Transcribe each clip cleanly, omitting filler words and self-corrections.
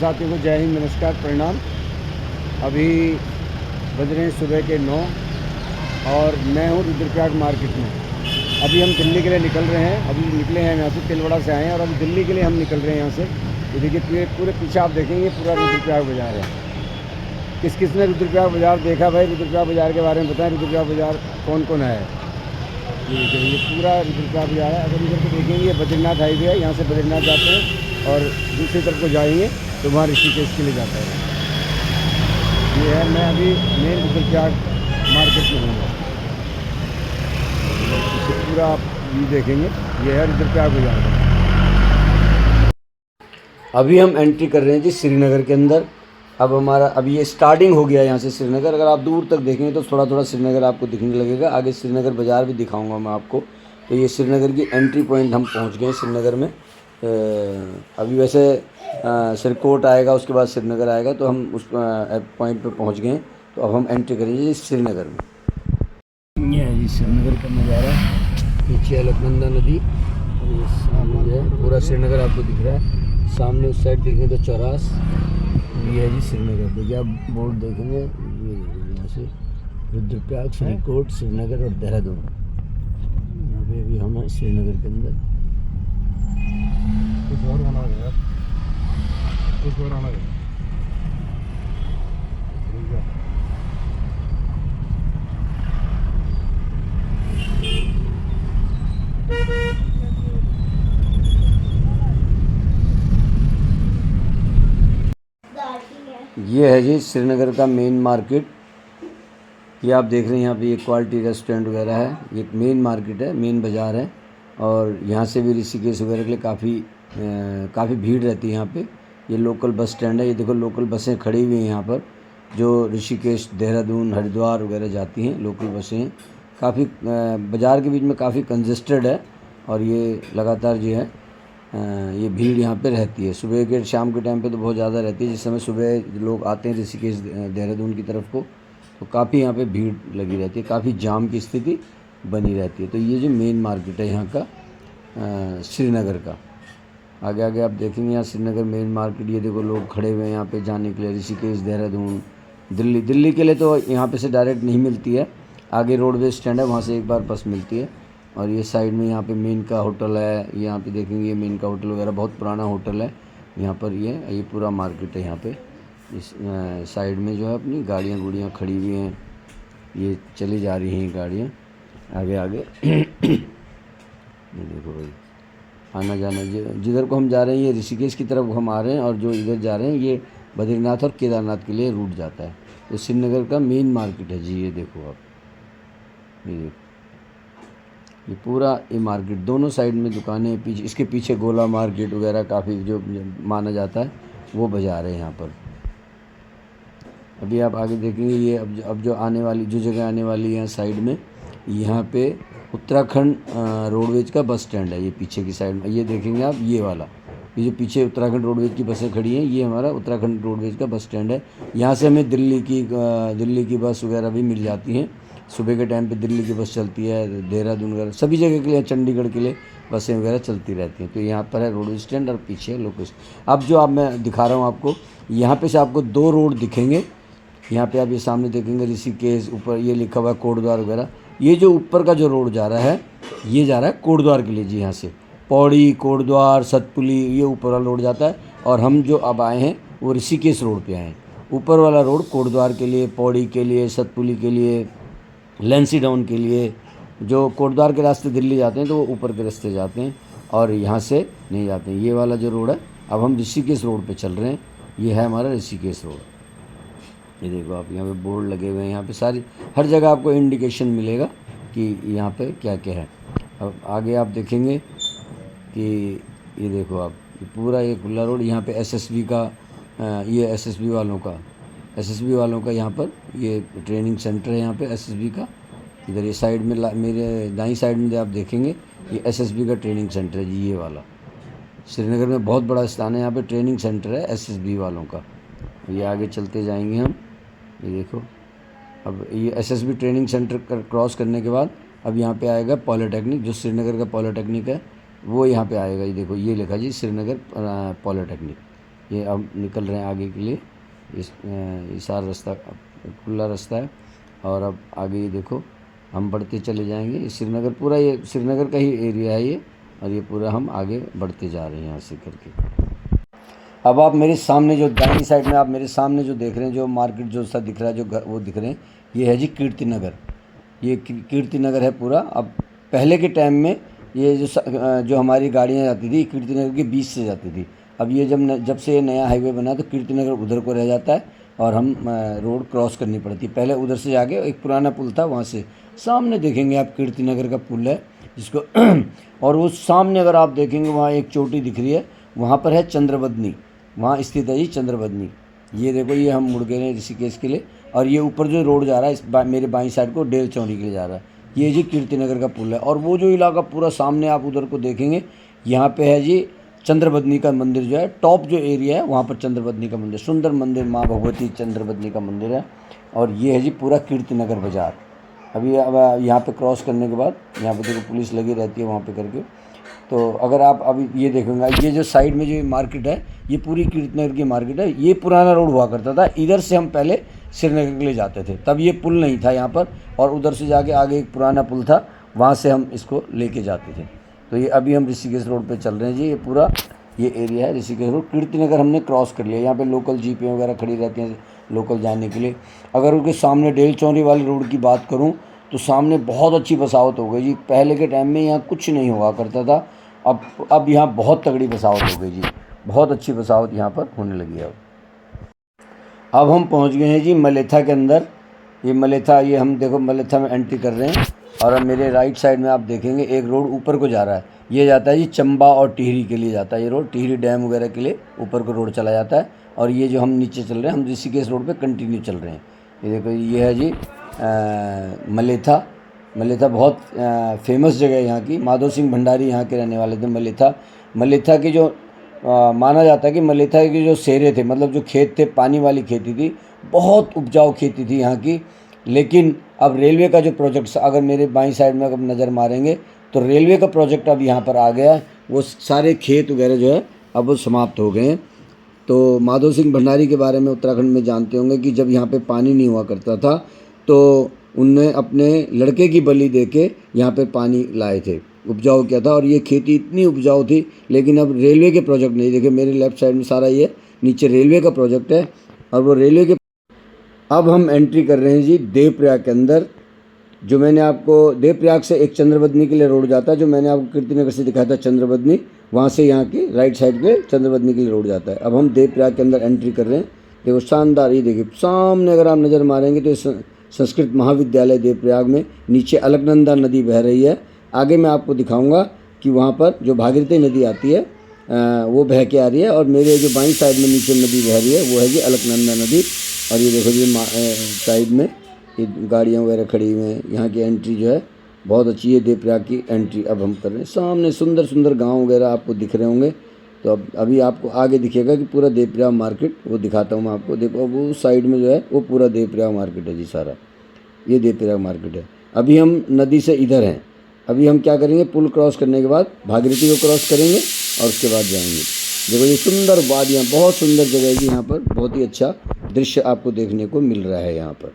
साथियों को जय हिंद, नमस्कार, प्रणाम। अभी बज रहे हैं सुबह के 9 और मैं हूँ रुद्रप्रयाग मार्केट में। अभी हम दिल्ली के लिए निकल रहे हैं। अभी निकले हैं यहाँ से, तिलवाड़ा से आए हैं और अभी दिल्ली के लिए हम निकल रहे हैं यहाँ से। तो देखिए पूरे पीछे आप देखेंगे पूरा रुद्रप्रयाग बाज़ार है। किस किस ने रुद्रप्रयाग बाज़ार देखा भाई? रुद्रप्रयाग बाज़ार के बारे में बताएं। रुद्रप्रयाग बाज़ार कौन कौन है? ये पूरा रुद्रप्रयाग बाज़ार है। अगर इधर को देखेंगे ये बद्रीनाथ हाईवे है, यहाँ से बद्रीनाथ जाते हैं और दूसरी तरफ को जाएंगे तो वहाँ ऋषिकेश के लिए जाता है। ये है, मैं अभी मेन रुद्रप्रयाग मार्केट में हूँ। इसे पूरा आप व्यू देखेंगे, ये है रुद्रप्रयाग बाज़ार। अभी हम एंट्री कर रहे हैं जी श्रीनगर के अंदर। अब ये स्टार्टिंग हो गया यहाँ से श्रीनगर। अगर आप दूर तक देखेंगे तो थोड़ा थोड़ा श्रीनगर आपको दिखने लगेगा। आगे श्रीनगर बाज़ार भी दिखाऊंगा मैं आपको। तो ये श्रीनगर की एंट्री पॉइंट हम पहुँच गए श्रीनगर में। अभी वैसे सिरकोट आएगा, उसके बाद श्रीनगर आएगा, तो हम उस पॉइंट पे पहुँच गए। तो अब हम एंट्री करेंगे जी श्रीनगर में। ये है जी श्रीनगर का नज़ारा। पीछे अलकनंदा नदी और ये सामने जो है पूरा श्रीनगर आपको दिख रहा है। सामने उस साइड देखेंगे तो चौरास, ये है जी श्रीनगर। देखिए आप बोर्ड देखेंगे, ये यहाँ से रुद्रप्रयाग, श्रीकोट, श्रीनगर और देहरादून। यहाँ पे अभी हम हैं श्रीनगर के अंदर। कुछ और बना है यार, कुछ और आना है। ये है जी श्रीनगर का मेन मार्केट। ये आप देख रहे हैं, यहाँ पे ये क्वालिटी रेस्टोरेंट वगैरह है। ये मेन मार्केट है, मेन बाज़ार है। और यहाँ से भी ऋषिकेश वगैरह के लिए काफ़ी भीड़ रहती है यहाँ पे। ये लोकल बस स्टैंड है। ये देखो लोकल बसें खड़ी हुई हैं यहाँ पर, जो ऋषिकेश, देहरादून, हरिद्वार वगैरह जाती हैं। लोकल बसें हैं। काफ़ी बाज़ार के बीच में काफ़ी कंजेस्टेड है और ये लगातार जो है ये भीड़ यहाँ पे रहती है। सुबह के शाम के टाइम पे तो बहुत ज़्यादा रहती है। जिस समय सुबह लोग आते हैं ऋषिकेश, देहरादून की तरफ को, तो काफ़ी यहाँ पे भीड़ लगी रहती है, काफ़ी जाम की स्थिति बनी रहती है। तो ये जो मेन मार्केट है यहाँ का श्रीनगर का। आगे आगे आप देखेंगे यहाँ श्रीनगर मेन मार्केट। ये देखो लोग खड़े हुए हैं यहाँ पे जाने के लिए, ऋषिकेश, देहरादून, दिल्ली के लिए तो यहाँ पे से डायरेक्ट नहीं मिलती है। आगे रोडवेज स्टैंड है, वहाँ से एक बार बस मिलती है। और ये साइड में यहाँ पे मेन का होटल है। यहाँ पे देखेंगे ये मेन का होटल वगैरह, बहुत पुराना होटल है यहाँ पर। ये पूरा मार्केट है यहाँ पे। इस साइड में जो है अपनी गाड़ियाँ खड़ी हुई हैं। ये चली जा रही हैं गाड़ियाँ आगे आगे। ये देखो भाई आना जाना, जिधर को हम जा रहे हैं ये ऋषिकेश की तरफ हम आ रहे हैं, और जो इधर जा रहे हैं ये बद्रीनाथ और केदारनाथ के लिए रूट जाता है। तो श्रीनगर का मेन मार्केट है जी। ये देखो आप, ये देखो ये पूरा ये मार्केट, दोनों साइड में दुकानें, पीछे इसके पीछे गोला मार्केट वगैरह काफ़ी जो माना जाता है वो बाज़ार है यहाँ पर। अभी आप आगे देखेंगे ये अब जो आने वाली जो जगह आने वाली है साइड में, यहाँ पे उत्तराखंड रोडवेज का बस स्टैंड है। ये पीछे की साइड में ये देखेंगे आप, ये वाला, ये जो पीछे उत्तराखंड रोडवेज की बसें खड़ी हैं, ये हमारा उत्तराखंड रोडवेज का बस स्टैंड है। यहाँ से हमें दिल्ली की बस वगैरह भी मिल जाती हैं। सुबह के टाइम पे दिल्ली की बस चलती है, देहरादून वगैरह सभी जगह के लिए, चंडीगढ़ के लिए बसें वगैरह चलती रहती हैं। तो यहाँ पर है रोडवेज स्टैंड और पीछे लोकेशन। अब जो मैं दिखा रहा हूँ आपको, यहाँ पे से आपको 2 रोड दिखेंगे। यहाँ पे आप ये सामने देखेंगे ऋषिकेश, ऊपर ये लिखा हुआ है कोटद्वार वगैरह। ये जो ऊपर का जो रोड जा रहा है, ये जा रहा है कोटद्वार के लिए जी। यहाँ से पौड़ी, कोटद्वार, सतपुली, ये ऊपर वाला रोड जाता है। और हम जो अब आए हैं वो ऋषिकेश रोड पे आए हैं। ऊपर वाला रोड कोटद्वार के लिए, पौड़ी के लिए, सतपुली के लिए, लेंसीडाउन के लिए। जो कोटद्वार के रास्ते दिल्ली जाते हैं तो वो ऊपर के रास्ते जाते हैं और यहाँ से नहीं जाते हैं। ये वाला जो रोड है, अब हम ऋषिकेश रोड पे चल रहे हैं। ये है हमारा ऋषिकेश रोड। ये देखो आप, यहाँ पे बोर्ड लगे हुए हैं। यहाँ पे सारी हर जगह आपको इंडिकेशन मिलेगा कि यहाँ पे क्या क्या है। अब आगे आप देखेंगे कि ये देखो आप, ये पूरा ये खुला रोड। यहाँ पे एसएसबी का ये एसएसबी वालों का यहाँ पर ये ट्रेनिंग सेंटर है। यहाँ पे एसएसबी का, इधर ये साइड में मेरे दाईं साइड में आप देखेंगे ये एसएसबी का ट्रेनिंग सेंटर है जी। ये वाला श्रीनगर में बहुत बड़ा स्थान है, यहाँ पे ट्रेनिंग सेंटर है एसएसबी वालों का। ये आगे चलते जाएंगे हम। ये देखो अब ये एसएसबी ट्रेनिंग सेंटर क्रॉस करने के बाद अब यहाँ पे आएगा पॉलिटेक्निक, जो श्रीनगर का पॉलिटेक्निक है वो यहाँ पे आएगा। ये देखो ये लिखा जी श्रीनगर पॉलिटेक्निक। ये अब निकल रहे हैं आगे के लिए। ये सारा रास्ता खुला रास्ता है और अब आगे ये देखो हम बढ़ते चले जाएंगे। ये श्रीनगर पूरा, ये श्रीनगर का ही एरिया है ये, और ये पूरा हम आगे बढ़ते जा रहे हैं यहाँ से करके। अब आप मेरे सामने जो दाहिनी साइड में आप मेरे सामने जो देख रहे हैं, जो मार्केट जो सा दिख रहा है, जो घर वो दिख रहे हैं, ये है जी कीर्ति नगर। ये कीर्ति नगर है पूरा। अब पहले के टाइम में ये जो हमारी गाड़ियाँ जाती थी कीर्ति नगर के बीच से जाती थी। अब ये जब से ये नया हाईवे बना तो कीर्ति नगर उधर को रह जाता है और हम रोड क्रॉस करनी पड़ती है। पहले उधर से जाके एक पुराना पुल था, वहाँ से सामने देखेंगे आप कीर्ति नगर का पुल है जिसको और वो सामने अगर आप देखेंगे वहाँ एक चोटी दिख रही है, वहाँ पर है चंद्रबदनी, वहाँ स्थित है जी चंद्रबदनी। ये देखो ये हम मुड़ गए हैं ऋषिकेश के लिए, और ये ऊपर जो रोड जा रहा है मेरे बाईं साइड को डेल चौरी के लिए जा रहा है, ये जी कीर्ति नगर का पुल है। और वो जो इलाका पूरा सामने आप उधर को देखेंगे, यहाँ पे है जी चंद्रबदनी का मंदिर जो है, टॉप जो एरिया है वहाँ पर चंद्रबदनी का मंदिर, सुंदर मंदिर, माँ भगवती चंद्रबदनी का मंदिर है। और ये है जी पूरा कीर्ति नगर बाज़ार। अभी अब यहाँ पे क्रॉस करने के बाद यहाँ पे देखो पुलिस लगी रहती है वहाँ पे करके। तो अगर आप अभी ये देखेंगे, ये जो साइड में जो मार्केट है ये पूरी कीर्तनगर की मार्केट है। ये पुराना रोड हुआ करता था, इधर से हम पहले श्रीनगर के लिए जाते थे, तब ये पुल नहीं था यहाँ पर, और उधर से जाके आगे एक पुराना पुल था, वहाँ से हम इसको लेके जाते थे। तो ये अभी हम ऋषिकेश रोड पे चल रहे हैं जी। ये पूरा ये एरिया है ऋषिकेश रोड। कीर्तिनगर हमने क्रॉस कर लिया। यहाँ पे लोकल जीपें वगैरह खड़ी रहती हैं लोकल जाने के लिए। अगर उनके सामने डेल चौरी वाली रोड की बात करूँ तो सामने बहुत अच्छी बसावट हो गई जी। पहले के टाइम में यहाँ कुछ नहीं हुआ करता था, अब यहाँ बहुत तगड़ी बसावट हो गई जी, बहुत अच्छी बसावट यहाँ पर होने लगी है। अब हम पहुँच गए हैं जी मलेथा के अंदर। ये मलेथा, ये हम देखो मलेथा में एंट्री कर रहे हैं, और अब मेरे राइट साइड में आप देखेंगे एक रोड ऊपर को जा रहा है। ये जाता है जी चंबा और टिहरी के लिए जाता है ये रोड, टिहरी डैम वगैरह के लिए ऊपर को रोड चला जाता है। और ये जो हम नीचे चल रहे हैं, हम ऋषिकेश रोड पे कंटिन्यू चल रहे हैं। ये देखो ये है जी मलेथा। मलेथा बहुत फेमस जगह है यहाँ की। माधो सिंह भंडारी यहाँ के रहने वाले थे। मलेथा की जो माना जाता है कि मलेथा के जो सेरे थे, मतलब जो खेत थे, पानी वाली खेती थी, बहुत उपजाऊ खेती थी यहाँ की। लेकिन अब रेलवे का जो प्रोजेक्ट, अगर मेरे बाईं साइड में अगर नज़र मारेंगे तो रेलवे का प्रोजेक्ट अब यहाँ पर आ गया है। वो सारे खेत वगैरह जो है अब वो समाप्त हो गए हैं। तो माधो सिंह भंडारी के बारे में उत्तराखंड में जानते होंगे कि जब यहाँ पे पानी नहीं हुआ करता था तो उनने अपने लड़के की बलि देके यहाँ पे पानी लाए थे, उपजाऊ किया था, और ये खेती इतनी उपजाऊ थी। लेकिन अब रेलवे के प्रोजेक्ट नहीं, देखिए मेरे लेफ्ट साइड में सारा ये नीचे रेलवे का प्रोजेक्ट है, और वो रेलवे के। अब हम एंट्री कर रहे हैं जी देवप्रयाग के अंदर। जो मैंने आपको देवप्रयाग से एक चंद्रबदनी के लिए रोड जाता है, जो मैंने आपको कीर्तिनगर से दिखाया था चंद्रबदनी, वहाँ से यहाँ की राइट साइड पे चंद्रबदनी के लिए रोड जाता है। अब हम देवप्रयाग के अंदर एंट्री कर रहे हैं। देखो शानदार, ये देखिए सामने अगर आप नज़र मारेंगे तो संस्कृत महाविद्यालय देवप्रयाग में नीचे अलकनंदा नदी बह रही है। आगे मैं आपको दिखाऊंगा कि वहाँ पर जो भागीरथी नदी आती है वो बह के आ रही है, और मेरे जो बाईं साइड में नीचे नदी बह रही है वो है जी अलकनंदा नदी। और ये देखो जी साइड में ये गाड़ियाँ वगैरह खड़ी हुई हैं। यहाँ की एंट्री जो है बहुत अच्छी है, देवप्रयाग की एंट्री अब हम कर रहे हैं। सामने सुंदर सुंदर गाँव वगैरह आपको दिख रहे होंगे। तो अब अभी आपको आगे दिखेगा कि पूरा देवप्रयाग मार्केट वो दिखाता हूँ मैं आपको। देखो वो साइड में जो है वो पूरा देवप्रयाग मार्केट है जी सारा, ये देवप्रयाग मार्केट है। अभी हम नदी से इधर हैं। अभी हम क्या करेंगे, पुल क्रॉस करने के बाद भागीरथी को क्रॉस करेंगे और उसके बाद जाएंगे। देखो ये सुंदर वादियाँ, बहुत सुंदर जगह है जी। यहाँ पर बहुत ही अच्छा दृश्य आपको देखने को मिल रहा है। यहाँ पर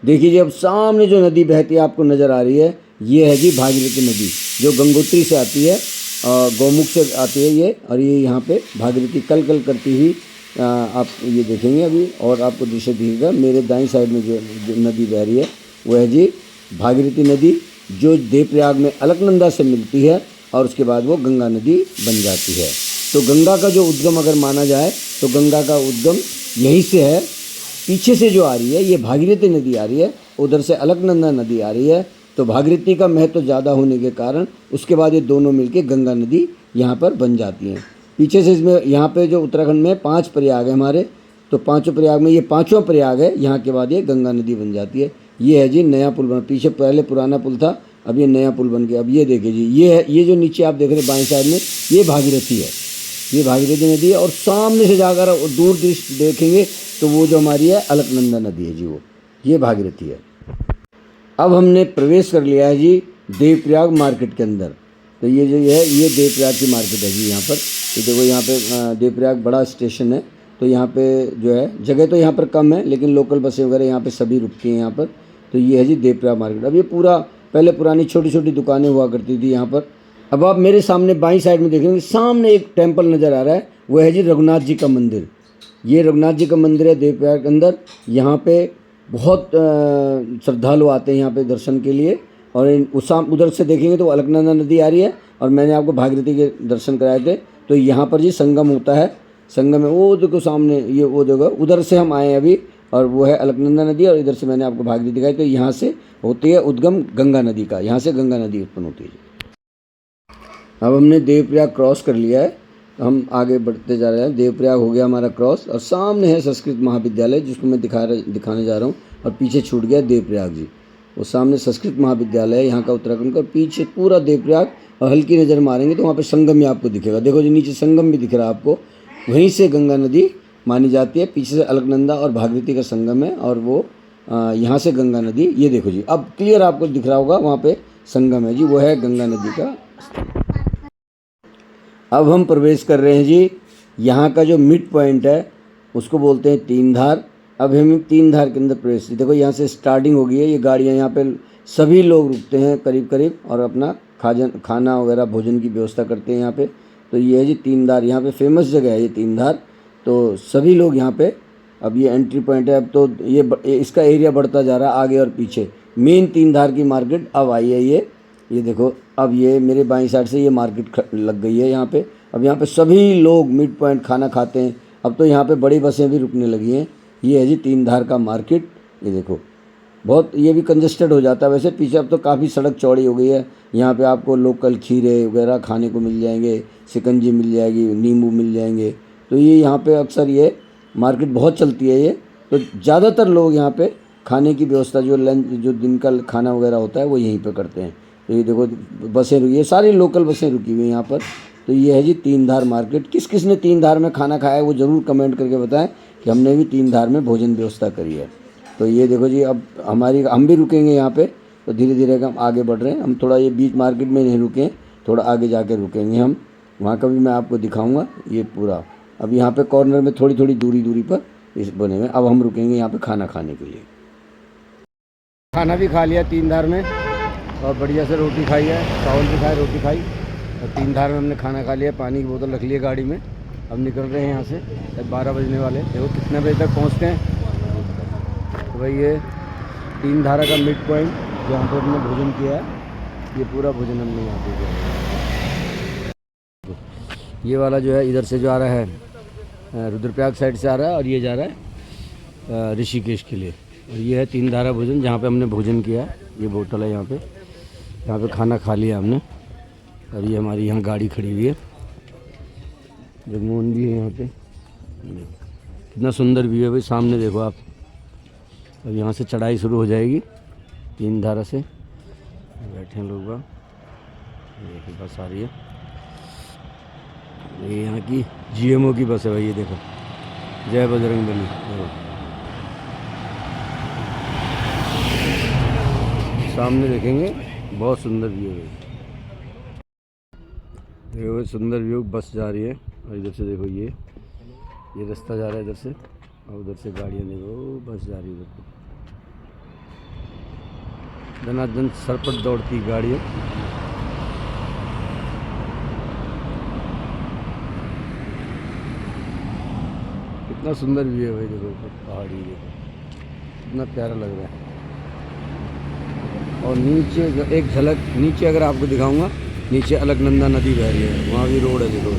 देखिए जी, अब सामने जो नदी बहती है आपको नज़र आ रही है, ये है जी भागीरथी नदी, जो गंगोत्री से आती है, गौमुख से आती है ये। और ये यहाँ पे भागीरथी कल कल करती हुई आप ये देखेंगे अभी, और आपको दृश्य दिखेगा। मेरे दाईं साइड में जो नदी बह रही है वो है जी भागीरथी नदी, जो देवप्रयाग में अलकनंदा से मिलती है, और उसके बाद वो गंगा नदी बन जाती है। तो गंगा का जो उद्गम अगर माना जाए तो गंगा का उद्गम यहीं से है। पीछे से जो आ रही है ये भागीरथी नदी आ रही है, उधर से अलकनंदा नदी आ रही है। तो भागीरथी का महत्व ज़्यादा होने के कारण उसके बाद ये दोनों मिलके गंगा नदी यहाँ पर बन जाती हैं। पीछे से इसमें यहाँ पे जो उत्तराखंड में 5 प्रयाग है हमारे, तो 5 प्रयाग में ये 5वां प्रयाग है। यहाँ के बाद ये गंगा नदी बन जाती है। ये है जी नया पुल बना, पीछे पहले पुराना पुल था, अब ये नया पुल बन गया। अब ये देखिए जी, ये है, ये जो नीचे आप देख रहे हैं बाएं साइड में, ये भागीरथी है, ये भागीरथी नदी है। और सामने से जाकर दूर दृश्य देखेंगे तो वो जो हमारी है अलकनंदा नदी है जी, वो ये भागीरथी है। अब हमने प्रवेश कर लिया है जी देवप्रयाग मार्केट के अंदर। तो ये जो है ये देवप्रयाग की मार्केट है जी यहाँ पर। तो देखो यहाँ पे देवप्रयाग बड़ा स्टेशन है, तो यहाँ पे जो है जगह तो यहाँ पर कम है, लेकिन लोकल बसें वगैरह यहाँ पे सभी रुकती हैं यहाँ पर। तो ये है जी देवप्रयाग मार्केट। अब ये पूरा पहले पुरानी छोटी छोटी दुकानें हुआ करती थी यहाँ पर। अब आप मेरे सामने बाईं साइड में देखेंगे, सामने एक टेम्पल नज़र आ रहा है, वो है जी रघुनाथ जी का मंदिर। ये रघुनाथ जी का मंदिर है देवप्रयाग के अंदर। यहाँ पे बहुत श्रद्धालु आते हैं यहाँ पे दर्शन के लिए। और उधर से देखेंगे तो अलकनंदा नदी आ रही है, और मैंने आपको भागीरथी के दर्शन कराए थे। तो यहाँ पर जी संगम होता है। संगम है वो देखो सामने, ये वो जगह उधर से हम आए हैं अभी, और वो है अलकनंदा नदी, और इधर से मैंने आपको भागीरथी दिखाई। तो यहाँ से होती है उद्गम गंगा नदी का, यहाँ से गंगा नदी उत्पन्न होती है। अब हमने देवप्रयाग क्रॉस कर लिया है, तो हम आगे बढ़ते जा रहे हैं। देवप्रयाग हो गया हमारा क्रॉस, और सामने है संस्कृत महाविद्यालय जिसको मैं दिखाने जा रहा हूँ। और पीछे छूट गया देवप्रयाग जी, वो सामने संस्कृत महाविद्यालय है यहाँ का उत्तराखंड का, पीछे पूरा देवप्रयाग। और हल्की नज़र मारेंगे तो वहाँ पे संगम ही आपको दिखेगा। देखो जी नीचे संगम भी दिख रहा है आपको, वहीं से गंगा नदी मानी जाती है। पीछे से अलकनंदा और भागीरथी का संगम है, और वो यहाँ से गंगा नदी, ये देखो जी अब क्लियर आपको दिख रहा होगा, वहाँ पे संगम है जी, वो है गंगा नदी का। अब हम प्रवेश कर रहे हैं जी, यहाँ का जो मिड पॉइंट है उसको बोलते हैं तीन धार। अब हम तीन धार के अंदर प्रवेश, देखो यहाँ से स्टार्टिंग हो गई है। ये गाड़ियाँ यहाँ पे सभी लोग रुकते हैं करीब करीब, और अपना खाना वगैरह भोजन की व्यवस्था करते हैं यहाँ पे। तो ये है जी तीन धार, यहाँ पे फेमस जगह है ये तीन धार। तो सभी लोग यहाँ पे, अब ये एंट्री पॉइंट है। अब तो ये इसका एरिया बढ़ता जा रहा है आगे और पीछे। मेन तीन धार की मार्केट अब आई है ये देखो। अब ये मेरे बाईं साइड से ये मार्केट लग गई है यहाँ पे। अब यहाँ पे सभी लोग मिड पॉइंट खाना खाते हैं। अब तो यहाँ पे बड़ी बसें भी रुकने लगी हैं। ये है जी तीन धार का मार्केट, ये देखो बहुत, ये भी कंजस्टेड हो जाता है वैसे पीछे। अब तो काफ़ी सड़क चौड़ी हो गई है। यहाँ पे आपको लोकल खीरे वगैरह खाने को मिल जाएंगे, शिकंजी मिल जाएगी, नींबू मिल जाएंगे। तो ये यहाँ पे अक्सर ये मार्केट बहुत चलती है ये। तो ज़्यादातर लोग यहाँ पे खाने की व्यवस्था, जो लंच जो दिन का खाना वगैरह होता है वो यहीं पे करते हैं। तो ये देखो बसें रुकी, ये सारी लोकल बसें रुकी हुई हैं यहाँ पर। तो ये है जी तीन धार मार्केट। किस किस ने तीन धार में खाना खाया है वो ज़रूर कमेंट करके बताएं कि हमने भी तीन धार में भोजन व्यवस्था करी है। तो ये देखो जी अब हम भी रुकेंगे यहाँ पे। तो धीरे धीरे हम आगे बढ़ रहे हैं। हम थोड़ा ये बीच मार्केट में नहीं रुके, थोड़ा आगे जाके रुकेंगे हम, वहाँ का भी मैं आपको दिखाऊँगा ये पूरा। अब यहाँ पे कॉर्नर में थोड़ी थोड़ी दूरी पर इस बने हुए। अब हम रुकेंगे यहाँ पे खाना खाने के लिए। खाना भी खा लिया तीन धार में, और बढ़िया से रोटी खाई है, चावल भी खाए, रोटी खाई, और तीन धार में हमने खाना खा लिया। पानी की बोतल रख ली है गाड़ी में। अब निकल रहे हैं यहाँ से, 12 बजने वाले। देखो कितने बजे तक पहुँचते हैं। तो भाई ये तीन धारा का मिड पॉइंट जहाँ पर हमने भोजन किया है, ये पूरा भोजन हमने यहाँ पे किया। ये वाला जो है इधर से जो आ रहा है रुद्रप्रयाग साइड से आ रहा है, और ये जा रहा है ऋषिकेश के लिए। और ये है तीन धारा भोजन जहाँ पे हमने भोजन किया है। ये होटल है यहाँ पे खाना खा लिया हमने। और ये हमारी यहाँ गाड़ी खड़ी हुई है, जगमोहन भी है यहाँ पे। कितना सुंदर व्यू है भाई, सामने देखो आप। अब यहाँ से चढ़ाई शुरू हो जाएगी तीन धारा से। बैठे हैं लोग, ये बस आ रही है, ये यहाँ की GMO की बस है भाई। ये देखो, जय बजरंगबली। सामने देखेंगे बहुत सुंदर व्यू है। देखो सुंदर व्यू, बस जा रही है। और इधर से देखो ये रास्ता जा रहा है इधर से, और उधर से गाड़ियाँ देखो, बस जा रही है उधर। धनाधन सरपट दौड़ती गाड़ियाँ। कितना सुंदर व्यू है भाई, देखो पहाड़ी, देखो कितना प्यारा लग रहा है। और नीचे एक झलक नीचे अगर आपको दिखाऊंगा, नीचे अलकनंदा नदी बह रही है, वहाँ भी रोड है देखो।